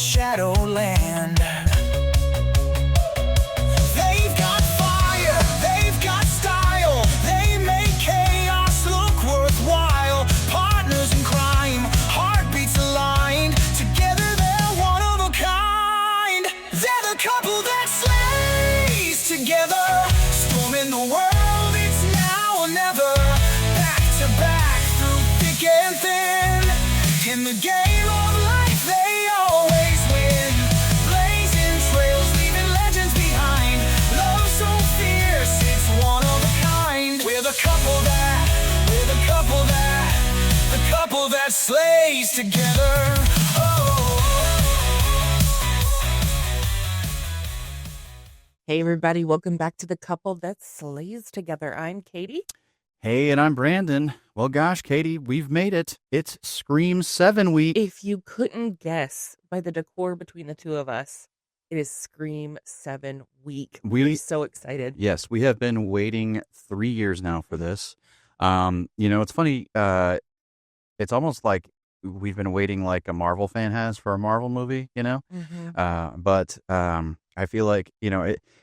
Shadowland. They've got fire, they've got style, they make chaos look worthwhile. Partners in crime, heartbeats aligned, together they're one of a kind. They're the couple that slays together, storming the world, it's now or never. Back to back, through thick and thin, in the game of life they always win. Blazing trails, leaving legends behind. Love so fierce, it's one of a kind. We're the couple that slays together. Oh. Hey everybody, welcome back to The Couple That Slays Together. I'm Katie. Hey, and I'm Brandon. Well, gosh, Katie, we've made it. It's Scream 7 week. If you couldn't guess by the decor between the two of us, it is Scream 7 week. We're so excited. Yes, we have been waiting 3 years now for this. It's funny. It's almost like we've been waiting like a Marvel fan has for a Marvel movie, But I feel like,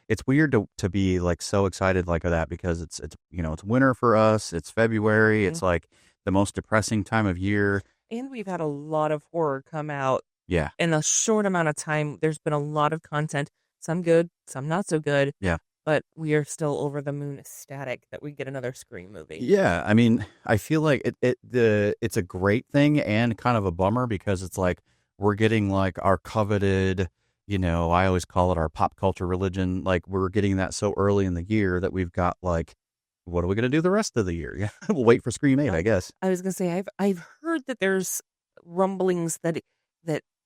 it's weird to be like so excited like that because it's winter for us. It's February. It's like the most depressing time of year. And we've had a lot of horror come out. Yeah. In a short amount of time. There's been a lot of content, some good, some not so good. Yeah. But we are still over the moon ecstatic that we get another Scream movie. Yeah, I mean, I feel like it's a great thing and kind of a bummer because it's like we're getting like our coveted, I always call it our pop culture religion. Like we're getting that so early in the year that we've got like, what are we going to do the rest of the year? Yeah, we'll wait for Scream 8, I guess. I was going to say, I've heard that there's rumblings that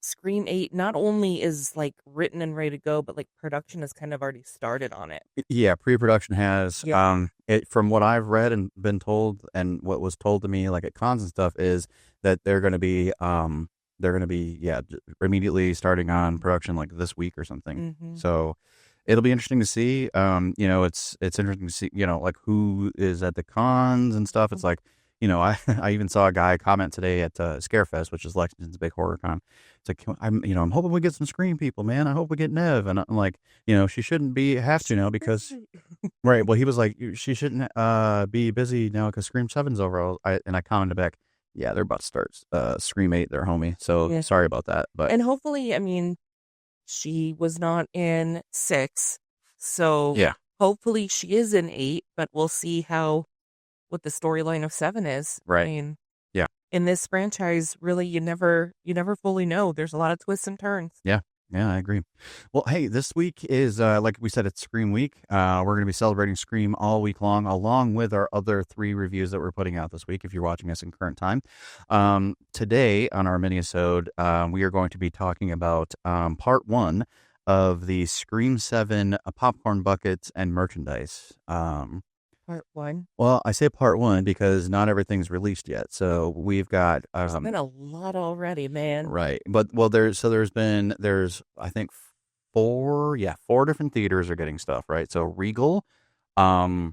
Scream 8 not only is like written and ready to go, but like production has kind of already started on it. Yeah, pre-production has. Yep. From what I've read and been told, and what was told to me, like at cons and stuff, is that they're going to be immediately starting on production like this week or something. Mm-hmm. So it'll be interesting to see. It's interesting to see, like who is at the cons and stuff. It's like, I even saw a guy comment today at Scarefest, which is Lexington's big horror con. It's like, I'm hoping we get some Scream people, man. I hope we get Nev. And I'm like, she shouldn't have to now because, right. Well, he was like, she shouldn't be busy now because Scream 7's over. And I commented back, yeah, they're about to start Scream 8, their homie. So sorry about that. But and hopefully, she was not in 6. So yeah, hopefully she is in 8, but we'll see what the storyline of 7 is. Right. Yeah. In this franchise, really, you never fully know. There's a lot of twists and turns. Yeah. Yeah, I agree. Well, hey, this week is, like we said, it's Scream week. We're going to be celebrating Scream all week long, along with our other 3 reviews that we're putting out this week, if you're watching us in current time. Today, on our mini-sode, we are going to be talking about part 1 of the Scream 7 popcorn buckets and merchandise. Part 1? Well, I say part 1 because not everything's released yet. So we've got... There's been a lot already, man. Right. But, well, there's I think 4 different theaters are getting stuff, right? So Regal, so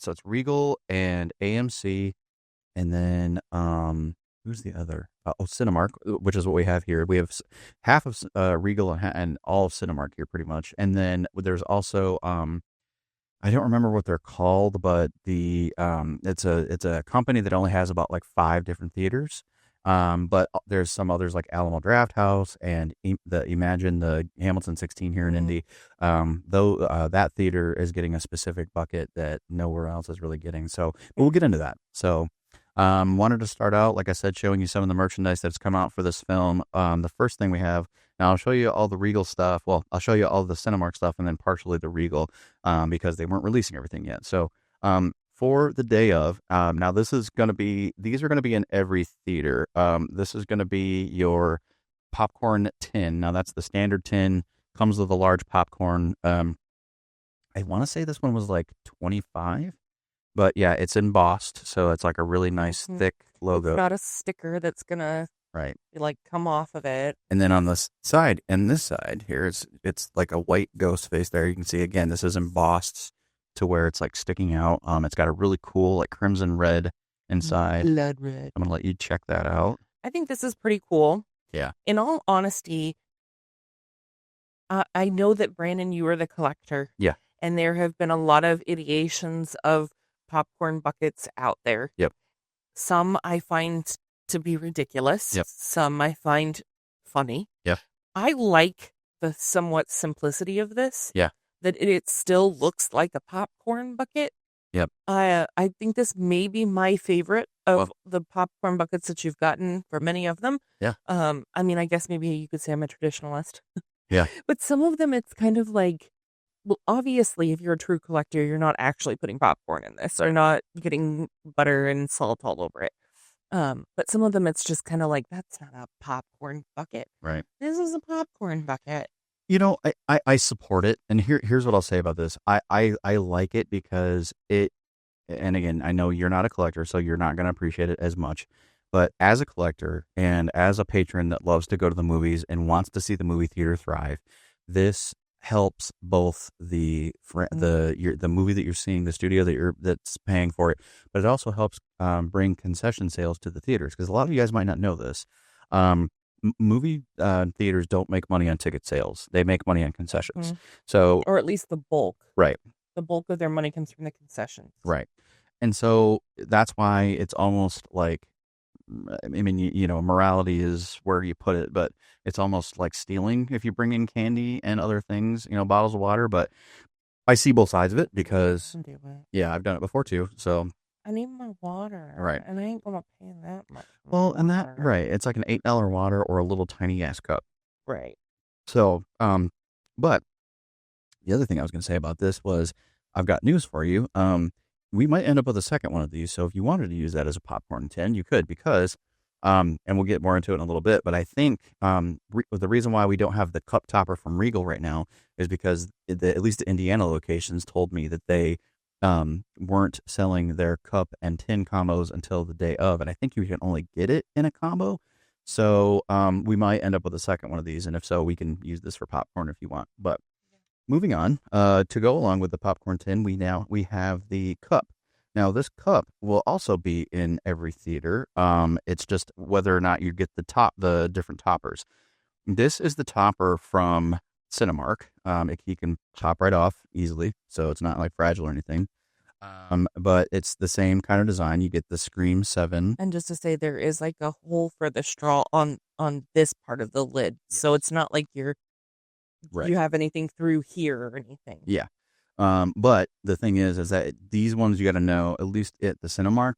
it's Regal and AMC, and then, who's the other? Cinemark, which is what we have here. We have half of Regal and all of Cinemark here pretty much. And then there's also, I don't remember what they're called, but it's a company that only has about like 5 different theaters. But there's some others like Alamo Drafthouse and the Hamilton 16 here in Indy. Though that theater is getting a specific bucket that nowhere else is really getting. So, but we'll get into that. So, wanted to start out, like I said, showing you some of the merchandise that's come out for this film. The first thing we have. Now, I'll show you all the Regal stuff. Well, I'll show you all the Cinemark stuff and then partially the Regal because they weren't releasing everything yet. So for the day of, now these are going to be in every theater. This is going to be your popcorn tin. Now, that's the standard tin. Comes with a large popcorn. I want to say this one was like $25. But yeah, it's embossed. So it's like a really nice, thick logo. It's not a sticker that's going to... Right. Like come off of it. And then on this side here, it's like a white ghost face there. You can see again, this is embossed to where it's like sticking out. It's got a really cool like crimson red inside. Blood red. I'm gonna let you check that out. I think this is pretty cool. Yeah. In all honesty, I know that Brandon, you are the collector. Yeah. And there have been a lot of ideations of popcorn buckets out there. Yep. Some I find to be ridiculous. Yep. Some I find funny. Yep. I like the somewhat simplicity of this. Yeah. That it still looks like a popcorn bucket. Yep. I think this may be my favorite of the popcorn buckets that you've gotten for many of them. Yeah. I mean, I guess maybe you could say I'm a traditionalist. Yeah. But some of them, it's kind of like, well, obviously, if you're a true collector, you're not actually putting popcorn in this or not getting butter and salt all over it. But some of them, it's just kind of like, that's not a popcorn bucket. Right. This is a popcorn bucket. You know, I support it. And here's what I'll say about this. I like it because it, and again, I know you're not a collector, so you're not going to appreciate it as much. But as a collector and as a patron that loves to go to the movies and wants to see the movie theater thrive, this helps both the movie that you're seeing, the studio that's paying for it, but it also helps bring concession sales to the theaters, because a lot of you guys might not know this. Movie theaters don't make money on ticket sales; they make money on concessions. So, or at least the bulk. Right. The bulk of their money comes from the concessions. Right. And so that's why it's almost like, I mean, you know, morality is where you put it, but it's almost like stealing if you bring in candy and other things, you know, bottles of water. But I see both sides of it because, yeah, I've done it before too. So I need my water. Right. And I ain't going to pay that much. Well, and that, right. It's like an $8 water or a little tiny ass cup. Right. So, but the other thing I was going to say about this was, I've got news for you. We might end up with a second one of these. So if you wanted to use that as a popcorn tin, you could, because, and we'll get more into it in a little bit, but I think the reason why we don't have the cup topper from Regal right now is because at least the Indiana locations told me that they weren't selling their cup and tin combos until the day of, and I think you can only get it in a combo. So we might end up with a second one of these, and if so, we can use this for popcorn if you want. But moving on, to go along with the popcorn tin, we have the cup. Now, this cup will also be in every theater. It's just whether or not you get the different toppers. This is the topper from Cinemark. You can top right off easily, so it's not like fragile or anything. But it's the same kind of design. You get the Scream 7. And just to say, there is like a hole for the straw on this part of the lid. Yes. So it's not like you have anything through here or anything. Yeah. But the thing is that these ones, you got to know, at least at the Cinemark,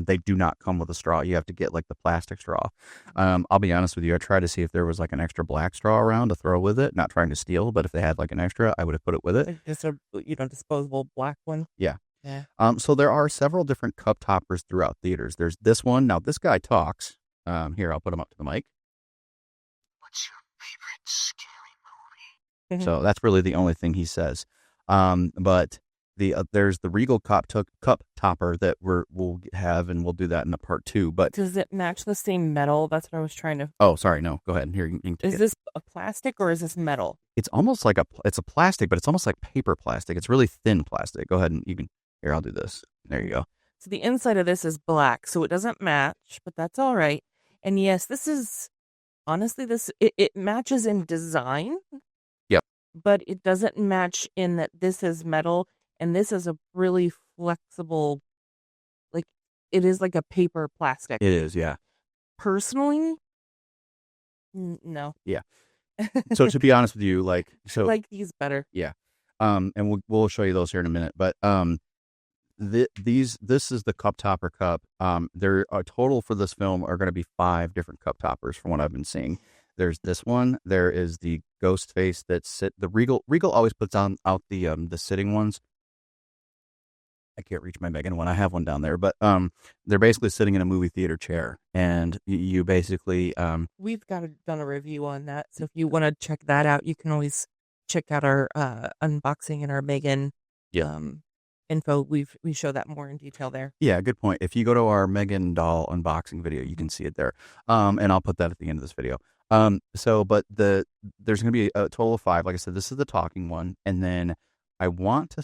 they do not come with a straw. You have to get like the plastic straw. I'll be honest with you. I tried to see if there was like an extra black straw around to throw with it, not trying to steal, but if they had like an extra, I would have put it with it. Like just a, disposable black one. Yeah. Yeah. So there are several different cup toppers throughout theaters. There's this one. Now this guy talks. Here, I'll put him up to the mic. What's your favorite scary movie? So that's really the only thing he says. But there's the Regal cup topper that we'll have, and we'll do that in the part 2. But does it match the same metal? That's what I was trying to. Oh, sorry, no. Go ahead. Here, you can take Is this a plastic or is this metal? It's almost like it's a plastic, but it's almost like paper plastic. It's really thin plastic. Go ahead and you can. Here, I'll do this. There you go. So the inside of this is black, so it doesn't match, but that's all right. And yes, this is honestly it matches in design. Yep. But it doesn't match in that this is metal and this is a really flexible, like it is like a paper plastic. It is, yeah. Personally, no. Yeah. So to be honest with you, I like these better. Yeah. And we'll show you those here in a minute. But this is the cup topper cup. There are total for this film are going to be 5 different cup toppers from what I've been seeing. There's this one. There is the ghost face the Regal always puts out the sitting ones. I can't reach my Megan one. I have one down there, but they're basically sitting in a movie theater chair, and you basically we've done a review on that. So if you want to check that out, you can always check out our unboxing and our Megan info. We show that more in detail there. Yeah, good point. If you go to our Megan doll unboxing video, you can see it there. And I'll put that at the end of this video. But there's going to be a total of 5. Like I said, this is the talking one, and then I want to.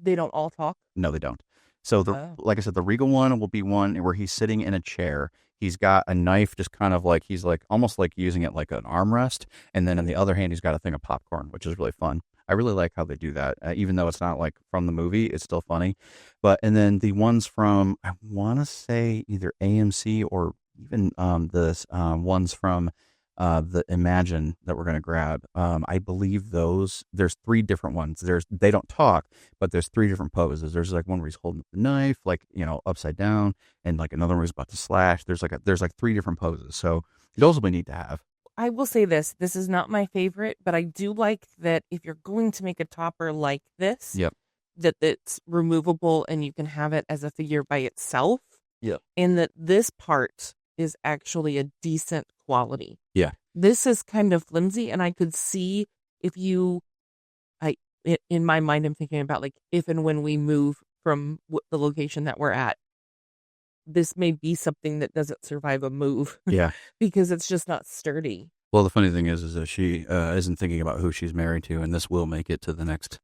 They don't all talk? No, they don't. So Oh. like I said, the Regal one will be one where he's sitting in a chair. He's got a knife, just kind of like he's like almost like using it like an armrest, and then in the other hand, he's got a thing of popcorn, which is really fun. I really like how they do that, even though it's not like from the movie, it's still funny. But and then the ones from I want to say either AMC or even the ones from the Imagine that we're going to grab. I believe there's three different ones. They don't talk, but there's three different poses. There's like one where he's holding the knife, like, upside down, and like another one where he's about to slash. There's like three different poses. So those will be neat to have. I will say this is not my favorite, but I do like that if you're going to make a topper like this, Yep. that it's removable and you can have it as a figure by itself. Yep. And that this part is actually a decent quality. Yeah. This is kind of flimsy, and I could see if in my mind, I'm thinking about like if and when we move from the location that we're at, this may be something that doesn't survive a move. Yeah. Because it's just not sturdy. Well, the funny thing is that she isn't thinking about who she's married to, and this will make it to the next.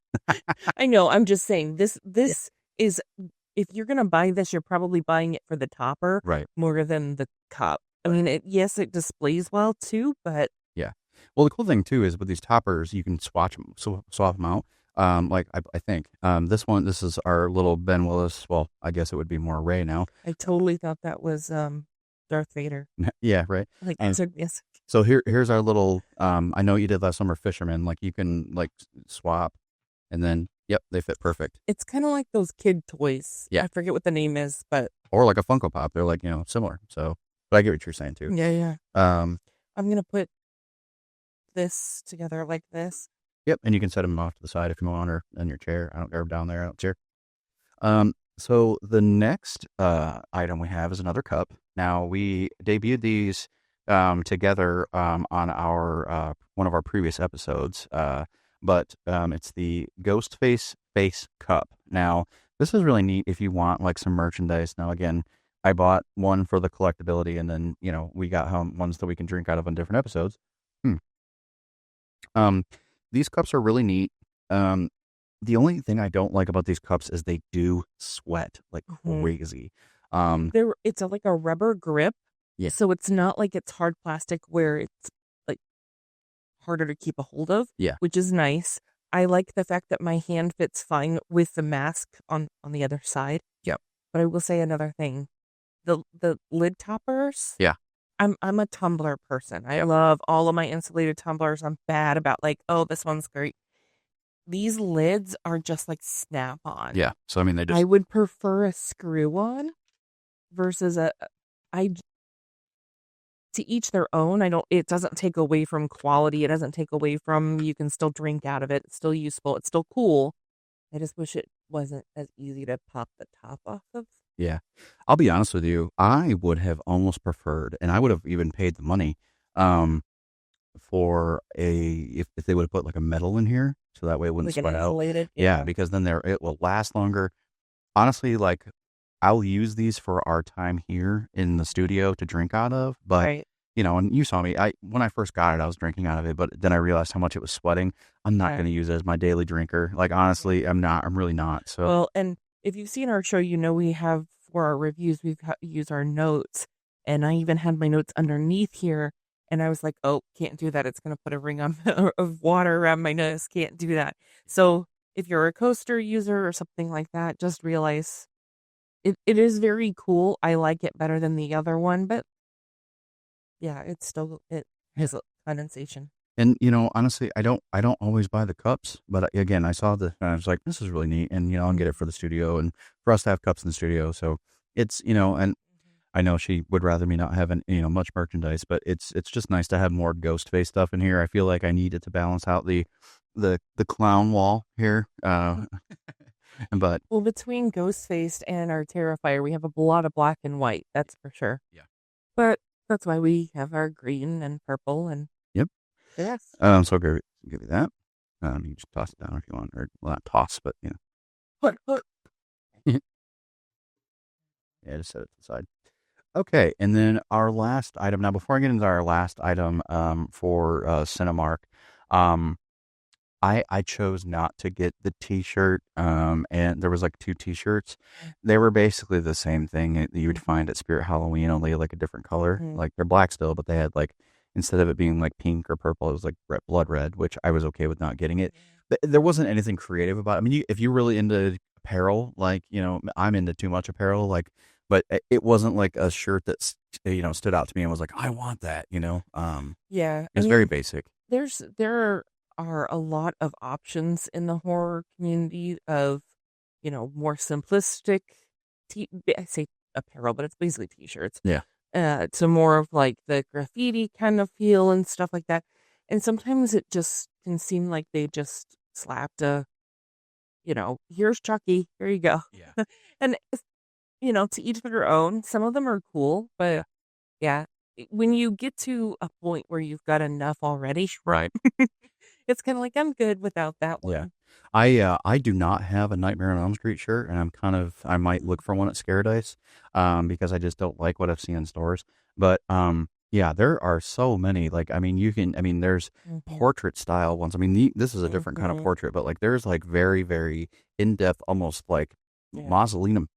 I know. I'm just saying this is, if you're going to buy this, you're probably buying it for the topper Right. more than the cup. I mean, yes, it displays well too, but yeah. Well, the cool thing too is with these toppers, you can swap them out. Like I think this is our little Ben Willis. Well, I guess it would be more Ray now. I totally thought that was Darth Vader. Yeah, right. Like, yes. So here's our little. I know you did last summer, Fisherman. Like you can like swap, and then yep, they fit perfect. It's kind of like those kid toys. Yeah. I forget what the name is, but Or like a Funko Pop. They're like similar. So, but I get what you're saying too. yeah. Um. I'm gonna put this together like this. Yep, and you can set them off to the side if you want, or in your chair. I don't care, down there, I don't care. So the next item we have is another cup. Now we debuted these together on our one of our previous episodes, but it's the Ghost Face Cup. Now this is really neat if you want like some merchandise. Now again, I bought one for the collectability, and then we got ones that we can drink out of on different episodes. These cups are really neat. The only thing I don't like about these cups is they do sweat like crazy. It's like a rubber grip. Yeah. So it's not like it's hard plastic where it's like harder to keep a hold of. Yeah. Which is nice. I like the fact that my hand fits fine with the mask on the other side. Yep. But I will say another thing. The lid toppers. Yeah. I'm a tumbler person. I love all of my insulated tumblers. I'm bad about like, oh, this one's great. These lids are just like snap on. Yeah. So I mean, I would prefer a screw on versus to each their own. It doesn't take away from quality. It doesn't take away from, you can still drink out of it. It's still useful. It's still cool. I just wish it wasn't as easy to pop the top off of. Yeah. I'll be honest with you. I would have almost preferred, and I would have even paid the money, for if they would have put like a metal in here, so that way it wouldn't Like an sweat out. insulated. Yeah, because then it will last longer. Honestly, like I'll use these for our time here in the studio to drink out of, but Right. and you saw me. When I first got it, I was drinking out of it, but then I realized how much it was sweating. I'm not Right. going to use it as my daily drinker. Like honestly, I'm not. I'm really not. So Well, and if you've seen our show, we have for our reviews, we've used our notes, and I even had my notes underneath here, and I was like, oh, can't do that. It's going to put a ring of water around my nose. Can't do that. So if you're a coaster user or something like that, just realize it is very cool. I like it better than the other one, but yeah, it has a condensation. And honestly, I don't always buy the cups, but again, I saw this and I was like, this is really neat, and I'll get it for the studio and for us to have cups in the studio. So it's and I know she would rather me not have much merchandise, but it's just nice to have more ghost face stuff in here. I feel like I need it to balance out the clown wall here. But well, between Ghostface and our Terrifier, we have a lot of black and white. That's for sure. Yeah. But that's why we have our green and purple and. Yep. Yes. So I'll give you that. You can just toss it down if you want, or well, not toss, but What? Yeah, just set it to the side. Okay, and then our last item. Now, before I get into our last item, for Cinemark, I chose not to get the T-shirt. And there was like 2 T-shirts. They were basically the same thing that you would find at Spirit Halloween, only like a different color. Mhm. Like they're black still, but they had like instead of it being like pink or purple, it was like blood red, which I was okay with not getting it. There wasn't anything creative about it. I mean, if you're really into apparel, like I'm into too much apparel, like, but it wasn't like a shirt that stood out to me and was like, I want that. Yeah, It I was very mean, basic. there are a lot of options in the horror community of, more simplistic I say apparel, but it's basically t-shirts. Yeah. To more of like the graffiti kind of feel and stuff like that. And sometimes it just can seem like they just slapped here's Chucky, here you go. Yeah. And to each their own. Some of them are cool, but yeah, when you get to a point where you've got enough already, Right. it's kind of like I'm good without that Yeah. one. I do not have a Nightmare on Elm Street shirt, and I might look for one at Scaredice, because I just don't like what I've seen in stores. But yeah, there are so many. Like, I mean, there's Mhm. portrait style ones. I mean, this is a different kind of Mhm. portrait, but like there's like very, very in depth, almost like Yeah.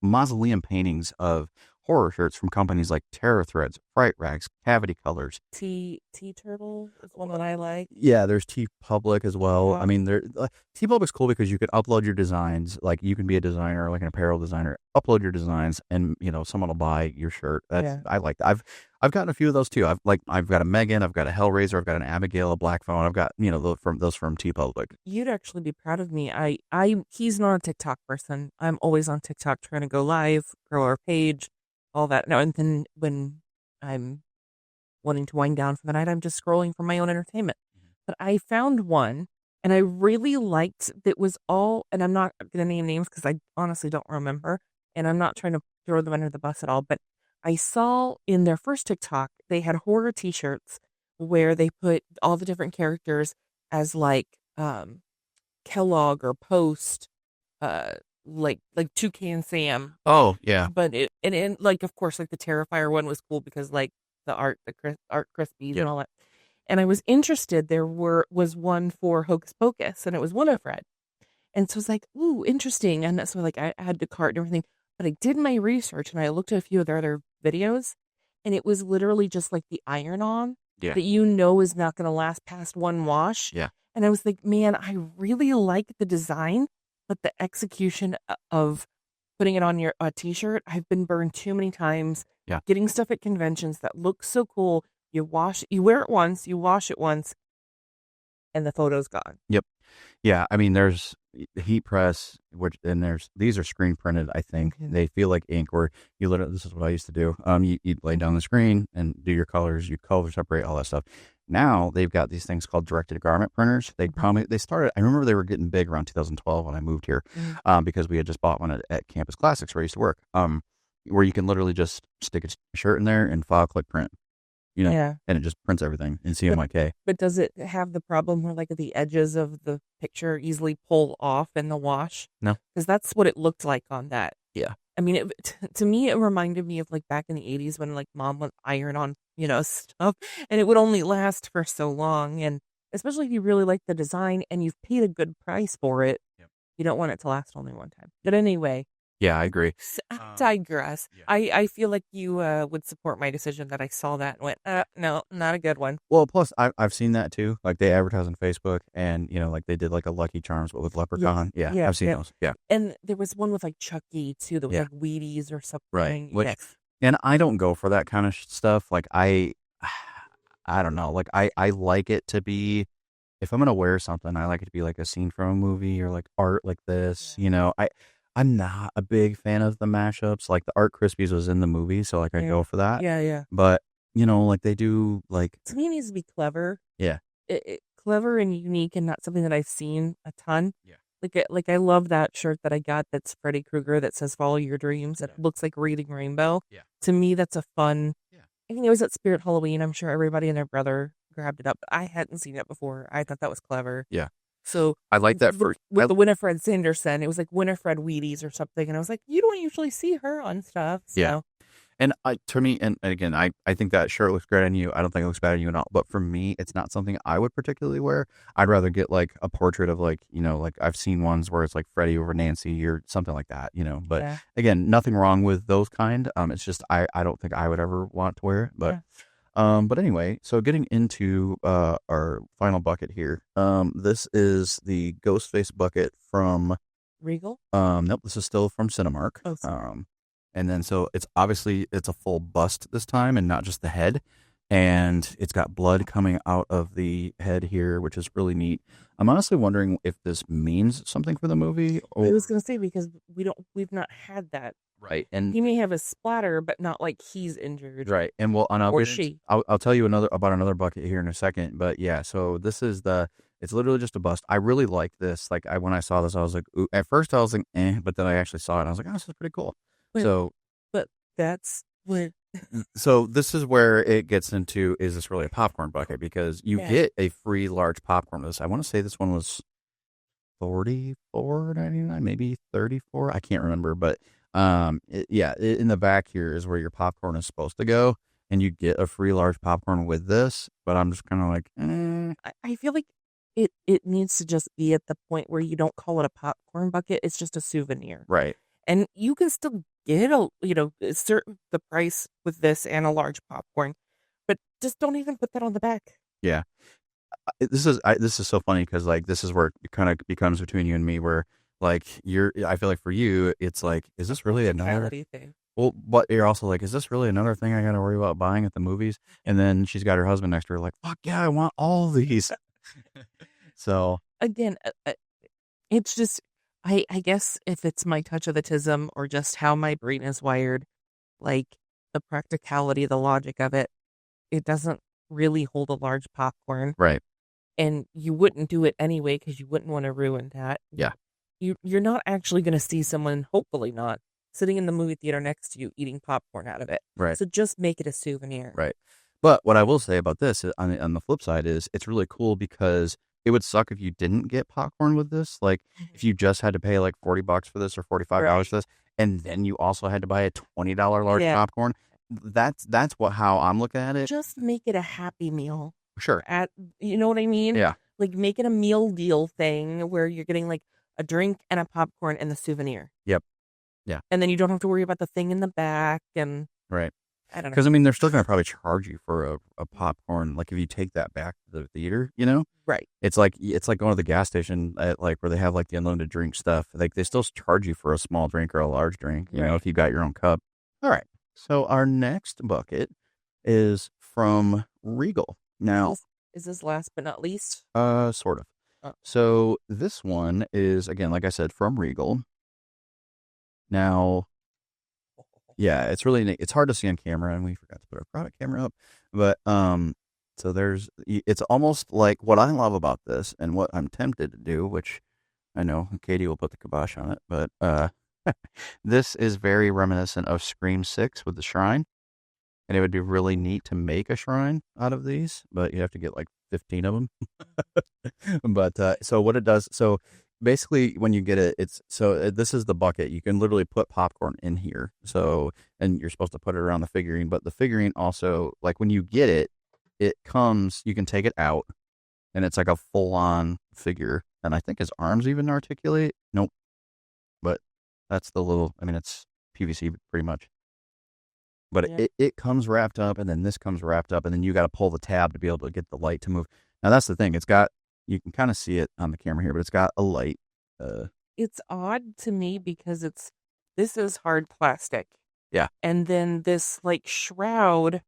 mausoleum paintings of horror shirts from companies like Terror Threads, Fright Rags, Cavity Colors. Tea Turtle is one that I like. Yeah, there's T Public as well. Yeah. I mean, T Public's cool because you can upload your designs. Like, you can be a designer, like an apparel designer, upload your designs, and someone will buy your shirt. Yeah. I like that. I've gotten a few of those too. I've got a Megan, I've got a Hellraiser, I've got an Abigail, a Black Phone. I've got those from T Public. You'd actually be proud of me. He's not a TikTok person. I'm always on TikTok trying to go live, grow our page, all that. No, and then when I'm wanting to wind down for the night, I'm just scrolling for my own entertainment. But I found one, and I really liked that was all, and I'm not going to name names because I honestly don't remember, and I'm not trying to throw them under the bus at all, but I saw in their first TikTok, they had horror t-shirts where they put all the different characters as like Kellogg or Post, uh, like Toucan Sam. Oh yeah, But and like, of course, like the Terrifier one was cool because like the art Krispies and all that. And I was interested. Was one for Hocus Pocus, and it was Winifred. And so I was like, ooh, interesting. And so like I had to cart and everything. But I did my research and I looked at a few of their other videos, and it was literally just like the iron on yeah, that is not going to last past one wash. yeah. And I was like, man, I really like the design, but the execution of putting it on your t-shirt, I've been burned too many times. Yeah. Getting stuff at conventions that looks so cool. You wear it once, you wash it once, and the photo's gone. Yep. Yeah, I mean, there's heat press, these are screen printed. I think they feel like ink. Where you literally, this is what I used to do. You lay down the screen and do your colors. You color separate all that stuff. Now they've got these things called directed garment printers. They started. I remember they were getting big around 2012 when I moved here, because we had just bought one at Campus Classics where I used to work. Where you can literally just stick a shirt in there and file click print. Yeah. And it just prints everything in CMYK. But does it have the problem where like the edges of the picture easily pull off in the wash? No. Because that's what it looked like on that. Yeah. I mean, to me, it reminded me of like back in the 80s when like mom would iron on, stuff, and it would only last for so long. And especially if you really like the design and you've paid a good price for it, you don't want it to last only one time. But anyway. Yeah, I agree. I digress. Yeah. I feel like you would support my decision that I saw that and went, no, not a good one. Well, plus I've seen that too. Like they advertise on Facebook, and like they did like a Lucky Charms, but with Leprechaun. Yeah, I've seen those. Yeah, and there was one with like Chucky too. That was like Wheaties or something. Right. Yes. And I don't go for that kind of stuff. Like I don't know. Like I like it to be. If I'm gonna wear something, I like it to be like a scene from a movie or like art like this. Yeah. I'm not a big fan of the mashups. Like the Art Krispies was in the movie, so like I go for that. Yeah. But like they do like, to me, it needs to be clever. Yeah. Clever and unique, and not something that I've seen a ton. Yeah. Like I love that shirt that I got that's Freddy Krueger that says "Follow Your Dreams." It looks like Reading Rainbow. Yeah. To me, that's a fun. Yeah. I think it was at Spirit Halloween. I'm sure everybody and their brother grabbed it up, but I hadn't seen it before. I thought that was clever. Yeah. So I like that with the Winifred Sanderson. It was like Winifred Wheaties or something, and I was like, you don't usually see her on stuff. So. Yeah. And to me, and again, I think that shirt looks great on you. I don't think it looks bad on you at all. But for me, it's not something I would particularly wear. I'd rather get like a portrait of like, like I've seen ones where it's like Freddie over Nancy or something like that, But Yeah. again, nothing wrong with those kind. It's just I don't think I would ever want to wear it. But but anyway, so getting into our final bucket here. This is the Ghostface bucket from Regal? Nope, this is still from Cinemark. Oh, sorry. And then so it's obviously it's a full bust this time and not just the head. And it's got blood coming out of the head here, which is really neat. I'm honestly wondering if this means something for the movie. Or... I was gonna say because we've not had that. Right. And he may have a splatter, but not like he's injured. Right. And well, and or she. I'll tell you about another bucket here in a second. But yeah, so this is it's literally just a bust. I really like this. Like when I saw this, I was like, ooh. At first I was like, but then I actually saw it and I was like, oh, this is pretty cool. But that's what. So this is where it gets into, is this really a popcorn bucket? Because you get a free large popcorn with this. I want to say this one was $44.99, maybe $34. I can't remember, but in the back here is where your popcorn is supposed to go, and you get a free large popcorn with this. But I'm just kind of like, I feel like it needs to just be at the point where you don't call it a popcorn bucket. It's just a souvenir, right? And you can still get the price with this and a large popcorn, but just don't even put that on the back. Yeah, this is so funny because like this is where it kind of becomes between you and me, where like I feel like for you it's like, is this really another thing? Well, but you're also like, is this really another thing I got to worry about buying at the movies? And then she's got her husband next to her, like, fuck yeah, I want all these. So again, it's just. I guess if it's my touch of autism or just how my brain is wired, like the practicality, the logic of it, it doesn't really hold a large popcorn. Right. And you wouldn't do it anyway because you wouldn't want to ruin that. Yeah. You're not actually going to see someone, hopefully not, sitting in the movie theater next to you eating popcorn out of it. Right. So just make it a souvenir. Right. But what I will say about this on the flip side is it's really cool because it would suck if you didn't get popcorn with this. Like if you just had to pay like $40 for this or $45 for this, and then you also had to buy a $20 large popcorn. That's how I'm looking at it. Just make it a happy meal. Sure. You know what I mean? Yeah. Like make it a meal deal thing where you're getting like a drink and a popcorn and the souvenir. Yep. Yeah. And then you don't have to worry about the thing in the back and right. I don't know. Because I mean, they're still going to probably charge you for a popcorn. Like if you take that back to the theater, right? It's like going to the gas station at like where they have like the unlimited drink stuff. Like they still charge you for a small drink or a large drink, you know, if you got your own cup. All right. So our next bucket is from Regal. Now, is this last but not least? Sort of. Oh. So this one is, again, like I said, from Regal. Now. Yeah, it's really neat. It's hard to see on camera, and we forgot to put our product camera up. But so it's almost like what I love about this, and what I'm tempted to do, which I know Katie will put the kibosh on it. But this is very reminiscent of Scream 6 with the shrine, and it would be really neat to make a shrine out of these, but you have to get like 15 of them. But so what it does, so. Basically, when you get it, this is the bucket. You can literally put popcorn in here. So, and you're supposed to put it around the figurine, but the figurine also, like when you get it, it comes, you can take it out and it's like a full on figure. And I think his arms even articulate. Nope. But that's it's PVC pretty much. But it comes wrapped up, and then this comes wrapped up, and then you got to pull the tab to be able to get the light to move. Now that's the thing. You can kind of see it on the camera here, but it's got a light. It's odd to me because this is hard plastic. Yeah. And then this like shroud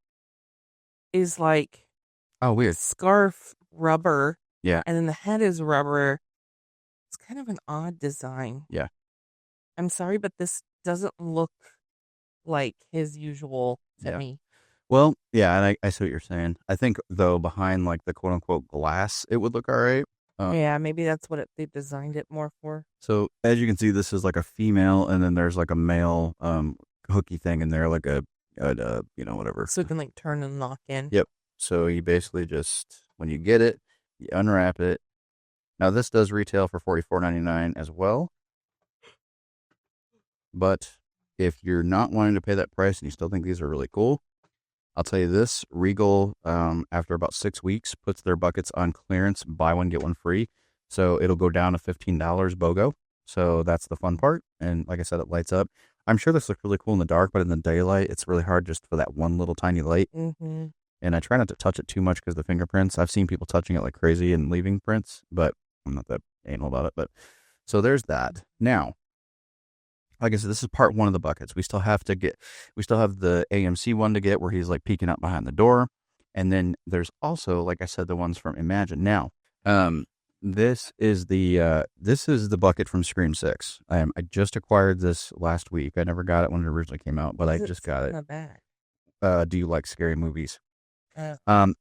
is like weird scarf rubber. Yeah. And then the head is rubber. It's kind of an odd design. Yeah. I'm sorry, but this doesn't look like his usual to me. Well, yeah, and I see what you're saying. I think, though, behind, like, the quote-unquote glass, it would look all right. Yeah, maybe that's what they designed it more for. So, as you can see, this is, like, a female, and then there's, like, a male hooky thing in there, like a whatever. So it can, like, turn and lock in. Yep. So, you basically just, when you get it, you unwrap it. Now, this does retail for $44.99 as well. But if you're not wanting to pay that price and you still think these are really cool, I'll tell you this: Regal, after about 6 weeks, puts their buckets on clearance, buy one get one free. So it'll go down to $15 BOGO. So that's the fun part. And like I said, it lights up. I'm sure this looks really cool in the dark, but in the daylight, it's really hard just for that one little tiny light. Mm-hmm. And I try not to touch it too much because the fingerprints. I've seen people touching it like crazy and leaving prints, but I'm not that anal about it. But so there's that. Now, like I said, this is part one of the buckets. We still have the AMC one to get where he's like peeking out behind the door. And then there's also, like I said, the ones from Imagine. Now, this is the bucket from Scream 6. I just acquired this last week. I never got it when it originally came out, but I just got it. Not bad. Do you like scary movies?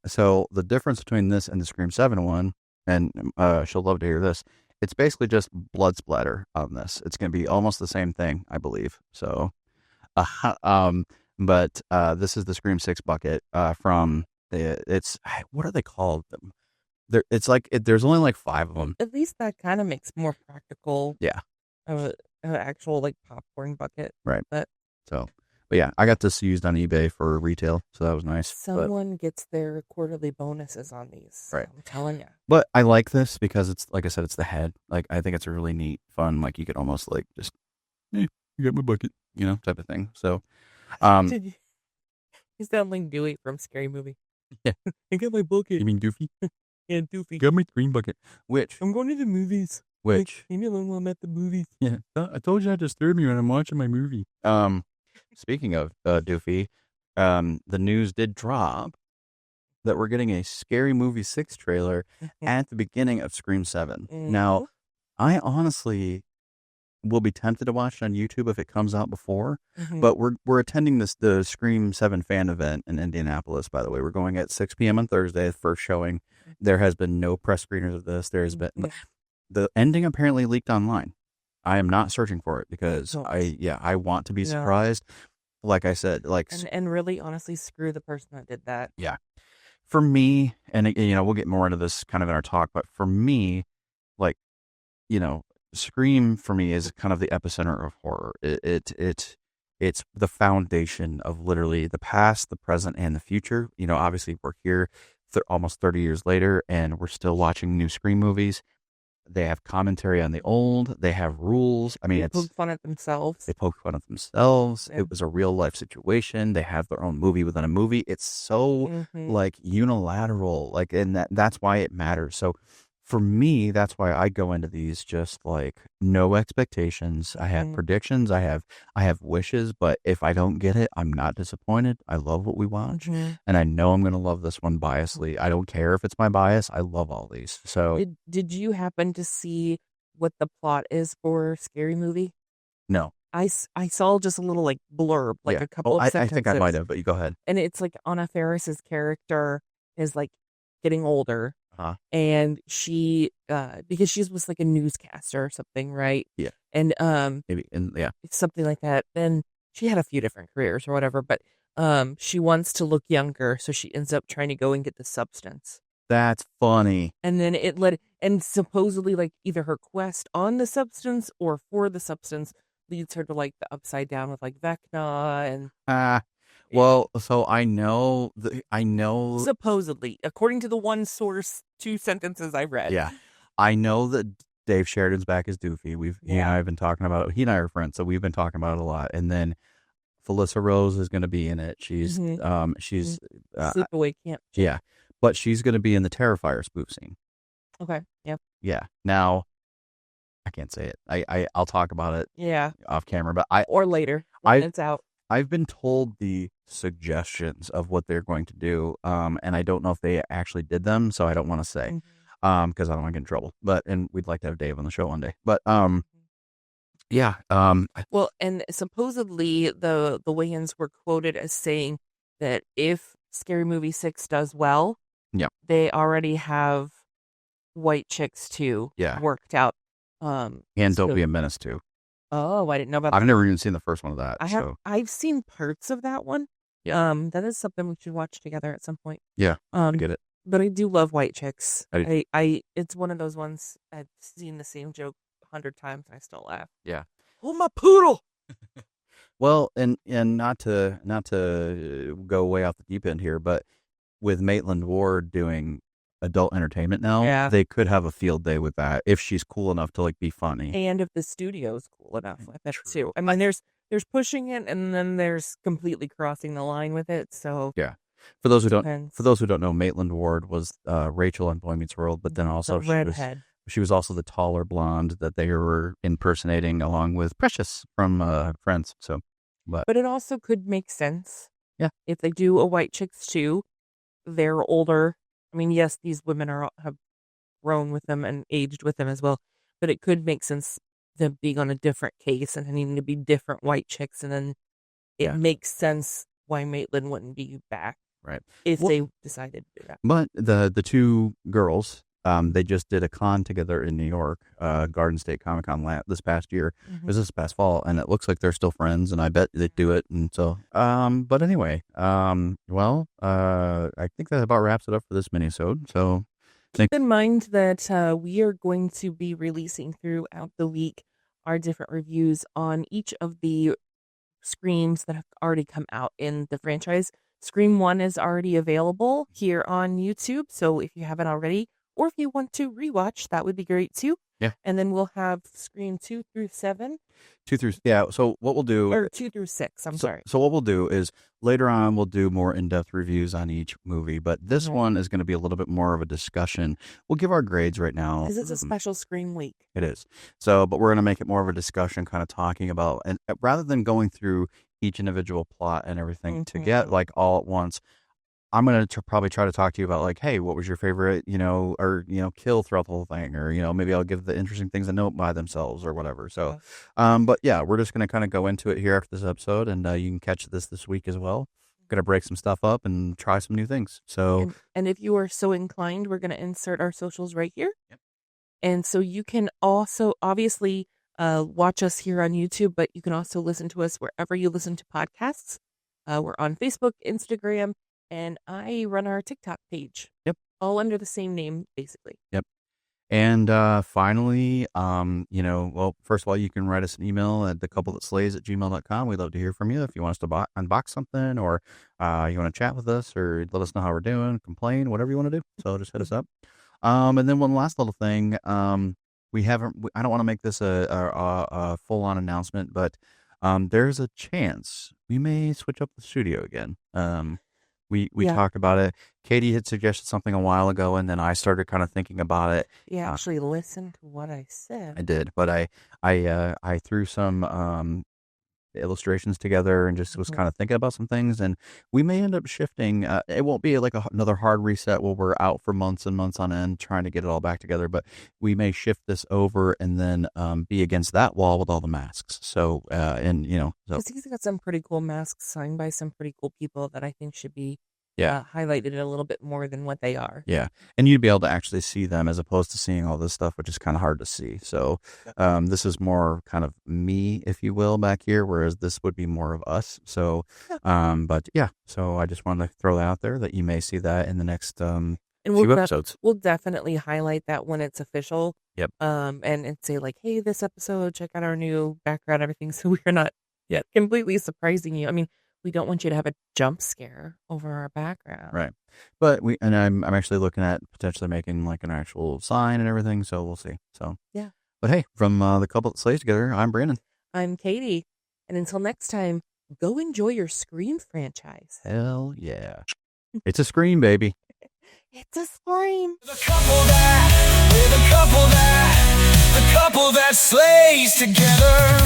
So the difference between this and the Scream 7 one, and she'll love to hear this, it's basically just blood splatter on this. It's going to be almost the same thing, I believe. So, but this is the Scream 6 bucket from what are they called? It's like there's only like 5 of them. At least that kind of makes more practical. Yeah. An actual like popcorn bucket. Right. But yeah, I got this used on eBay for retail, so that was nice. Someone gets their quarterly bonuses on these. Right. I'm telling you. But I like this because it's, like I said, it's the head. Like, I think it's a really neat, fun, like you could almost like just, you got my bucket, type of thing. So, you sound like Dewey from Scary Movie. Yeah. I got my bucket. You mean Doofy? Yeah, Doofy. Got my green bucket. Which? I'm going to the movies. Which? Leave me alone while I'm at the movies. Yeah. I told you not to disturb me when I'm watching my movie. Speaking of Doofy, the news did drop that we're getting a Scary Movie 6 trailer at the beginning of Scream 7. Mm-hmm. Now, I honestly will be tempted to watch it on YouTube if it comes out before, but we're attending the Scream 7 fan event in Indianapolis, by the way. We're going at 6 p.m. on Thursday, the first showing. There has been no press screeners of this. There has been... The ending apparently leaked online. I am not searching for it because I want to be surprised. Like I said, and really, honestly, screw the person that did that. Yeah. For me, and we'll get more into this kind of in our talk, but for me, Scream for me is kind of the epicenter of horror. It's the foundation of literally the past, the present, and the future. Obviously we're here almost 30 years later, and we're still watching new Scream movies. They have commentary on the old. They have rules. I mean, they poke fun at themselves. They poke fun at themselves. Yeah. It was a real life situation. They have their own movie within a movie. It's so unilateral, and that's why it matters. So for me, that's why I go into these just no expectations. I have predictions. I have wishes, but if I don't get it, I'm not disappointed. I love what we watch, and I know I'm going to love this one biasly. I don't care if it's my bias. I love all these. So did you happen to see what the plot is for Scary Movie? No. I saw just a little blurb, a couple of sentences. I think I might have, but you go ahead. And it's Anna Faris's character is getting older. And she, because she was a newscaster or something, right? Yeah. And maybe, something like that. Then she had a few different careers or whatever, but she wants to look younger, so she ends up trying to go and get the substance. That's funny. And then and supposedly either her quest on the substance or for the substance leads her to the upside down with Vecna and. Well, so I know supposedly, according to the one source, 2 sentences I read. Yeah. I know that Dave Sheridan's back as Doofy. He and I have been talking about it. He and I are friends, so we've been talking about it a lot. And then Felissa Rose is going to be in it. She's Sleepaway Camp. Yeah. But she's going to be in the Terrifier spoof scene. Okay. Yep. Yeah. Now, I can't say it. I'll talk about it. Yeah. Off camera, but or later when it's out. I've been told the suggestions of what they're going to do, and I don't know if they actually did them, so I don't want to say, because I don't want to get in trouble. And we'd like to have Dave on the show one day. But yeah. Well, and supposedly the Wayans were quoted as saying that if Scary Movie 6 does well, they already have White Chicks 2 worked out. And Don't Be a Menace 2. Oh, I didn't know about that. I've never even seen the first one of that. I've seen parts of that one. Yeah. That is something we should watch together at some point. Yeah. I get it. But I do love White Chicks. I it's one of those ones I've seen the same joke 100 times and I still laugh. Yeah. Oh, my poodle! Well, and not to go way off the deep end here, but with Maitland Ward doing adult entertainment now, Yeah. they could have a field day with that if she's cool enough to like be funny. And if the studio's cool enough with it True. too. I mean, there's pushing it, and then there's completely crossing the line with it. So Yeah. For those who depends. don't know, Maitland Ward was Rachel on Boy Meets World, but then also The redhead. she was also the taller blonde that they were impersonating along with Precious from Friends. So, But it also could make sense. Yeah. If they do a White Chicks too, they're older. I mean, yes, these women have grown with them and aged with them as well, but it could make sense them being on a different case and needing to be different White Chicks, and then it makes sense why Maitland wouldn't be back, right, if they decided to do that. But the two girls, they just did a con together in New York, Garden State Comic Con this past year. It was this past fall, and it looks like they're still friends, and I bet they'd do it. And so, but anyway, well, I think that about wraps it up for this minisode. So keep in mind that we are going to be releasing throughout the week our different reviews on each of the Screams that have already come out in the franchise. Scream 1 is already available here on YouTube, so if you haven't already, or if you want to rewatch, that would be great too. Yeah. And then we'll have Scream 2 through 7. 2 through, yeah. So what we'll do, or 2 through 6. I'm sorry. So what we'll do is later on we'll do more in-depth reviews on each movie, but this one is going to be a little bit more of a discussion. We'll give our grades right now because it's a special Scream week. It is. So, but we're going to make it more of a discussion, kind of talking about, and rather than going through each individual plot and everything to get like all at once, I'm going to probably try to talk to you about like, hey, what was your favorite, kill throughout the whole thing? Or, maybe I'll give the interesting things that note by themselves or whatever. So, but yeah, we're just going to kind of go into it here after this episode, and you can catch this week as well. Going to break some stuff up and try some new things. So, and if you are so inclined, we're going to insert our socials right here. Yep. And so you can also obviously watch us here on YouTube, but you can also listen to us wherever you listen to podcasts. We're on Facebook, Instagram, and I run our TikTok page. Yep. All under the same name, basically. Yep. And finally, well, first of all, you can write us an email at thecouplethatslays@gmail.com. We'd love to hear from you if you want us to unbox something, or you want to chat with us, or let us know how we're doing, complain, whatever you want to do. So just hit us up. And then one last little thing. I don't want to make this a full-on announcement, but there's a chance we may switch up the studio again. We talked about it. Katie had suggested something a while ago, and then I started kind of thinking about it. Yeah, actually listen to what I said. I did, but I threw some illustrations together and just was kind of thinking about some things, and we may end up shifting. It won't be like another hard reset where we're out for months and months on end trying to get it all back together, but we may shift this over and then be against that wall with all the masks. So, because he's got some pretty cool masks signed by some pretty cool people that I think should be highlighted a little bit more than what they are. Yeah. And you'd be able to actually see them as opposed to seeing all this stuff, which is kind of hard to see. So this is more kind of me, if you will, back here, whereas this would be more of us. So, but yeah, so I just wanted to throw that out there that you may see that in the next few episodes. We'll definitely highlight that when it's official. Yep. And say like, hey, this episode, check out our new background, everything. So we're not yet completely surprising you. I mean, we don't want you to have a jump scare over our background. Right. But I'm actually looking at potentially making like an actual sign and everything. So we'll see. So, yeah. But hey, from the Couple That Slays Together, I'm Brandon. I'm Katie. And until next time, go enjoy your Scream franchise. Hell yeah. It's a Scream, baby. It's a Scream. The couple that slays together.